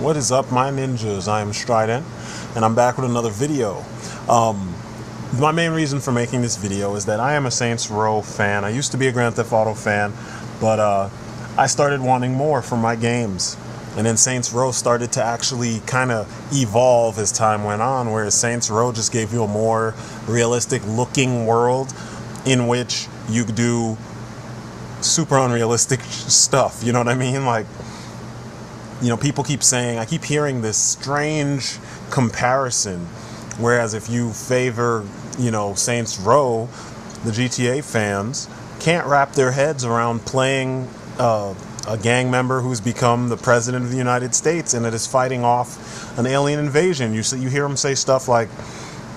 What is up, my ninjas? I am Strident, and I'm back with another video. My main reason for making this video is that I am a Saints Row fan. I used to be a Grand Theft Auto fan, but I started wanting more from my games. And then Saints Row started to actually kind of evolve as time went on, whereas Saints Row just gave you a more realistic looking world in which you could do super unrealistic stuff. You know what I mean? Like, you know, people keep saying, I keep hearing this strange comparison, whereas if you favor, you know, Saints Row, the GTA fans can't wrap their heads around playing a gang member who's become the president of the United States and it is fighting off an alien invasion. You hear them say stuff like,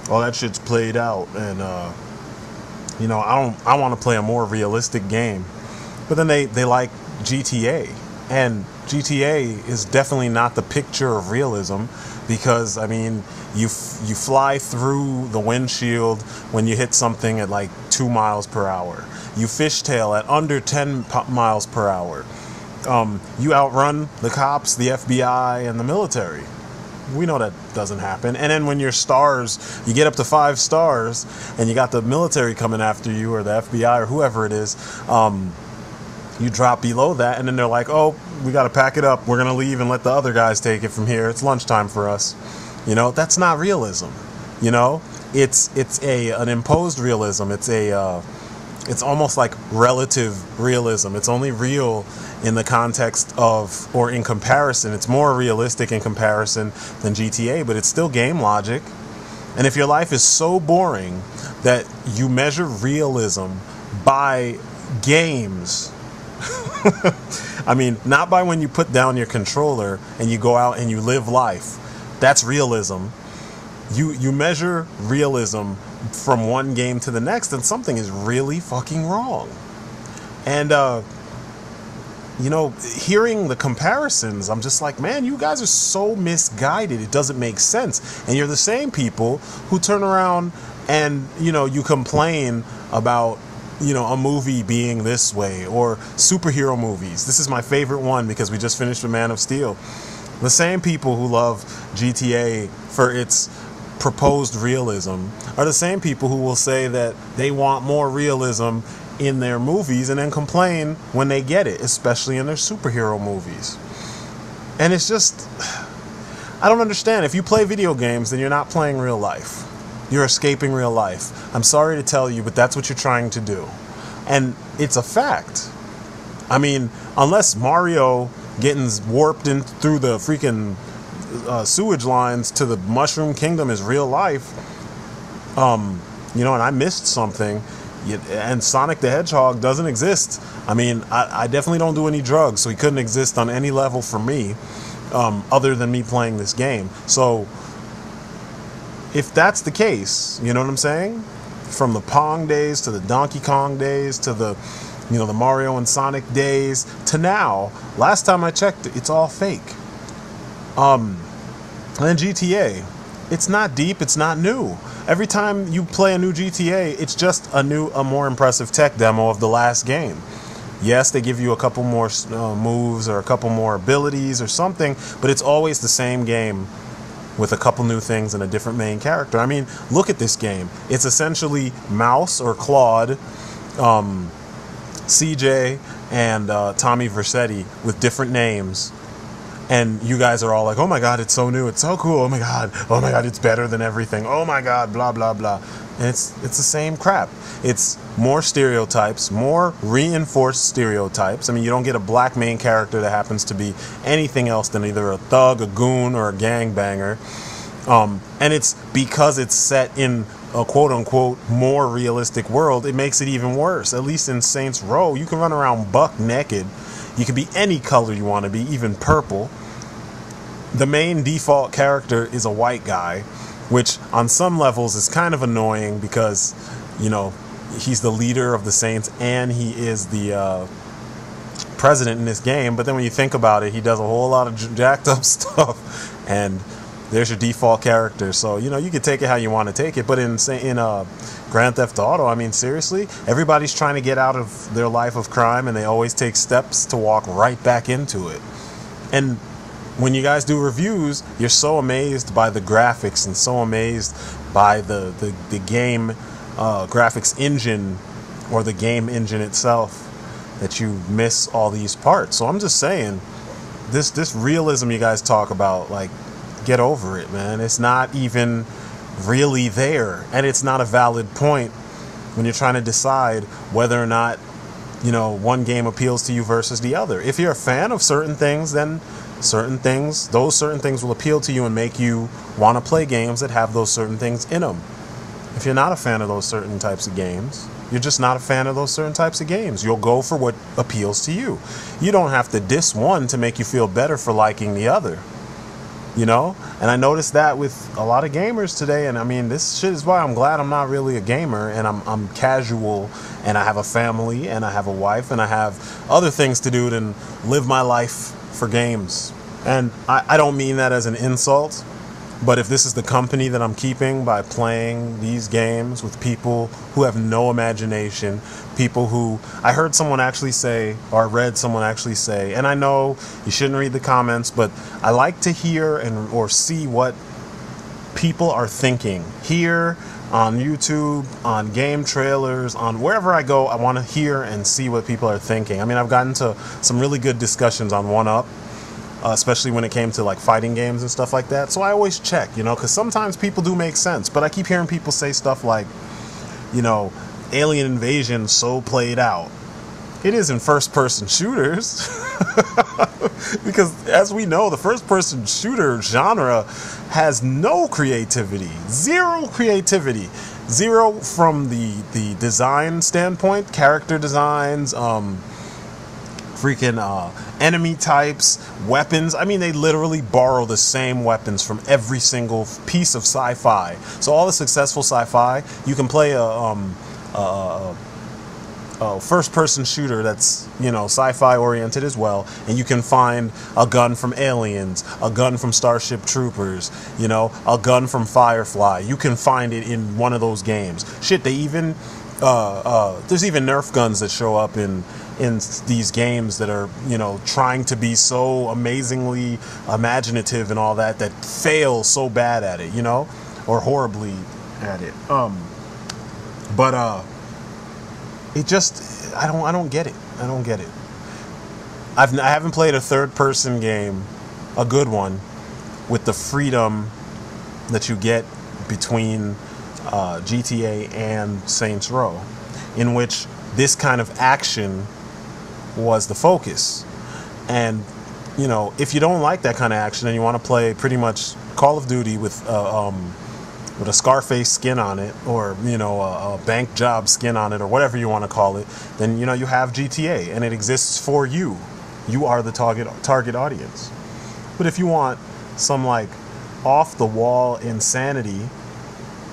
"Oh, that shit's played out," and you know, I want to play a more realistic game. But then they like GTA, and GTA is definitely not the picture of realism, because I mean, you fly through the windshield when you hit something at like 2 miles per hour. You fishtail at under 10 miles per hour. You outrun the cops, the FBI, and the military. We know that doesn't happen. And then when your stars, you get up to 5 stars, and you got the military coming after you, or the FBI, or whoever it is, you drop below that, and then they're like, "Oh, we got to pack it up. We're going to leave and let the other guys take it from here. It's lunchtime for us." You know, that's not realism. You know, it's an imposed realism. It's almost like relative realism. It's only real in the context of, or in comparison. It's more realistic in comparison than GTA, but it's still game logic. And if your life is so boring that you measure realism by games, I mean, not by when you put down your controller and you go out and you live life. That's realism. You measure realism from one game to the next, and something is really fucking wrong. And you know, hearing the comparisons, I'm just like, man, you guys are so misguided. It doesn't make sense. And you're the same people who turn around and, you know, you complain about, you know, a movie being this way, or superhero movies. This is my favorite one because we just finished with Man of Steel. The same people who love GTA for its proposed realism are the same people who will say that they want more realism in their movies and then complain when they get it, especially in their superhero movies. And it's just, I don't understand. If you play video games, then you're not playing real life. You're escaping real life. I'm sorry to tell you, but that's what you're trying to do. And it's a fact. I mean, unless Mario getting warped in through the freaking sewage lines to the Mushroom Kingdom is real life, you know, and I missed something, and Sonic the Hedgehog doesn't exist. I mean, I definitely don't do any drugs, so he couldn't exist on any level for me, other than me playing this game. So if that's the case, you know what I'm saying? From the Pong days to the Donkey Kong days to the, you know, the Mario and Sonic days to now, last time I checked, it's all fake. And then GTA, it's not deep, it's not new. Every time you play a new GTA, it's just a more impressive tech demo of the last game. Yes, they give you a couple more moves or a couple more abilities or something, but it's always the same game with a couple new things and a different main character. I mean, look at this game. It's essentially Mouse or Claude, CJ, and Tommy Vercetti with different names. And you guys are all like, "Oh my God, it's so new, it's so cool, oh my God, it's better than everything, oh my God, blah, blah, blah." And it's the same crap. It's more stereotypes, more reinforced stereotypes. I mean, you don't get a black main character that happens to be anything else than either a thug, a goon, or a gangbanger. And it's because it's set in a quote-unquote more realistic world, it makes it even worse. At least in Saints Row, you can run around buck naked. You can be any color you want to be, even purple. The main default character is a white guy, which on some levels is kind of annoying because, you know, he's the leader of the Saints and he is the president in this game. But then when you think about it, he does a whole lot of jacked up stuff, and there's your default character. So, you know, you can take it how you want to take it. But in Grand Theft Auto, I mean, seriously, everybody's trying to get out of their life of crime, and they always take steps to walk right back into it. And when you guys do reviews, you're so amazed by the graphics and so amazed by the game graphics engine or the game engine itself that you miss all these parts. So I'm just saying, this realism you guys talk about, like, get over it, man. It's not even really there, and it's not a valid point when you're trying to decide whether or not, you know, one game appeals to you versus the other. If you're a fan of certain things, then those certain things will appeal to you and make you want to play games that have those certain things in them. If you're not a fan of those certain types of games, you're just not a fan of those certain types of games. You'll go for what appeals to you. You don't have to diss one to make you feel better for liking the other. You know? And I noticed that with a lot of gamers today. And I mean, this shit is why I'm glad I'm not really a gamer, and I'm casual, and I have a family, and I have a wife, and I have other things to do than live my life for games. And I don't mean that as an insult, but if this is the company that I'm keeping by playing these games with people who have no imagination, people who, I heard someone actually say, or read someone actually say, and I know you shouldn't read the comments, but I like to hear or see what people are thinking. Here on YouTube, on game trailers, on wherever I go, I want to hear and see what people are thinking. I mean, I've gotten to some really good discussions on 1UP. Especially when it came to like fighting games and stuff like that. So I always check, you know, because sometimes people do make sense. But I keep hearing people say stuff like, you know, Alien Invasion so played out. It is in first-person shooters. Because as we know, the first-person shooter genre has no creativity. Zero creativity. Zero from the design standpoint, character designs, enemy types, weapons. I mean, they literally borrow the same weapons from every single piece of sci-fi. So all the successful sci-fi, you can play a first-person shooter that's, you know, sci-fi oriented as well, and you can find a gun from Aliens, a gun from Starship Troopers, you know, a gun from Firefly. You can find it in one of those games. Shit, they even there's even Nerf guns that show up in these games that are, you know, trying to be so amazingly imaginative and all that fail so bad at it, you know, or horribly at it. It just, I don't get it. I don't get it. I haven't played a third-person game, a good one, with the freedom that you get between GTA and Saints Row, in which this kind of action was the focus. And, you know, if you don't like that kind of action and you want to play pretty much Call of Duty with a Scarface skin on it, or, you know, a bank job skin on it, or whatever you want to call it, then, you know, you have GTA and it exists for you. You are the target audience. But if you want some like off the wall insanity,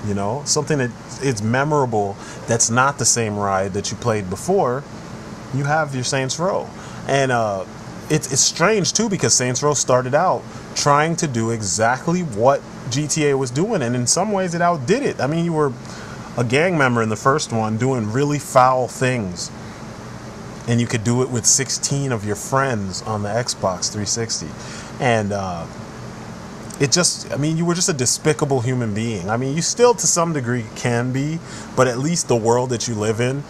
you know, something that is memorable, that's not the same ride that you played before, you have your Saints Row. And it's strange too, because Saints Row started out trying to do exactly what GTA was doing, and in some ways it outdid it. I mean, you were a gang member in the first one doing really foul things, and you could do it with 16 of your friends on the Xbox 360. And it just, I mean, you were just a despicable human being. I mean, you still to some degree can be, but at least the world that you live in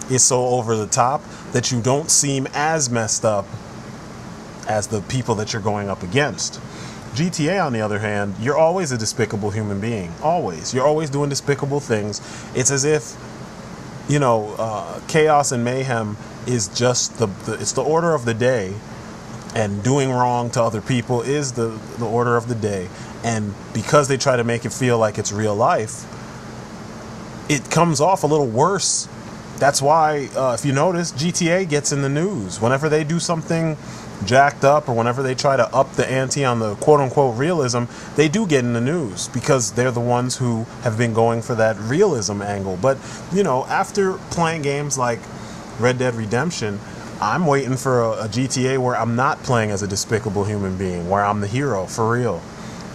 is so over the top that you don't seem as messed up as the people that you're going up against. GTA, on the other hand, you're always a despicable human being. Always. You're always doing despicable things. It's as if, you know, chaos and mayhem is just it's the order of the day, and doing wrong to other people is the order of the day. And because they try to make it feel like it's real life, it comes off a little worse. That's why, if you notice, GTA gets in the news. Whenever they do something jacked up, or whenever they try to up the ante on the quote-unquote realism, they do get in the news, because they're the ones who have been going for that realism angle. But, you know, after playing games like Red Dead Redemption, I'm waiting for a GTA where I'm not playing as a despicable human being, where I'm the hero, for real.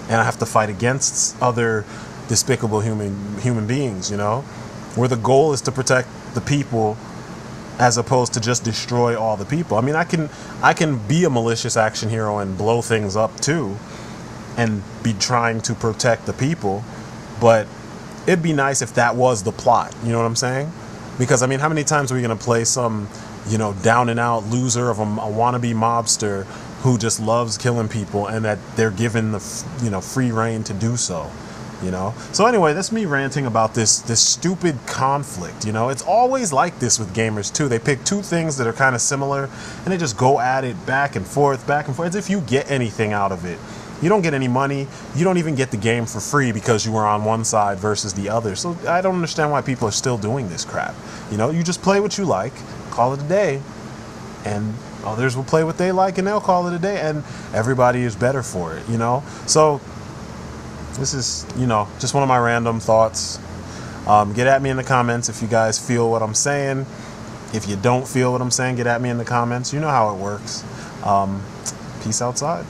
And I have to fight against other despicable human beings, you know? Where the goal is to protect the people as opposed to just destroy all the people. I mean, I can be a malicious action hero and blow things up too, and be trying to protect the people, but it'd be nice if that was the plot. You know what I'm saying? Because I mean, how many times are we gonna play some, you know, down and out loser of a wannabe mobster who just loves killing people, and that they're given the, you know, free reign to do so? You know. So anyway, that's me ranting about this stupid conflict. You know, it's always like this with gamers too. They pick two things that are kind of similar, and they just go at it back and forth, as if you get anything out of it. You don't get any money. You don't even get the game for free because you were on one side versus the other. So I don't understand why people are still doing this crap. You know, you just play what you like, call it a day, and others will play what they like and they'll call it a day, and everybody is better for it. You know, so. This is, you know, just one of my random thoughts. Get at me in the comments if you guys feel what I'm saying. If you don't feel what I'm saying, get at me in the comments. You know how it works. Peace outside.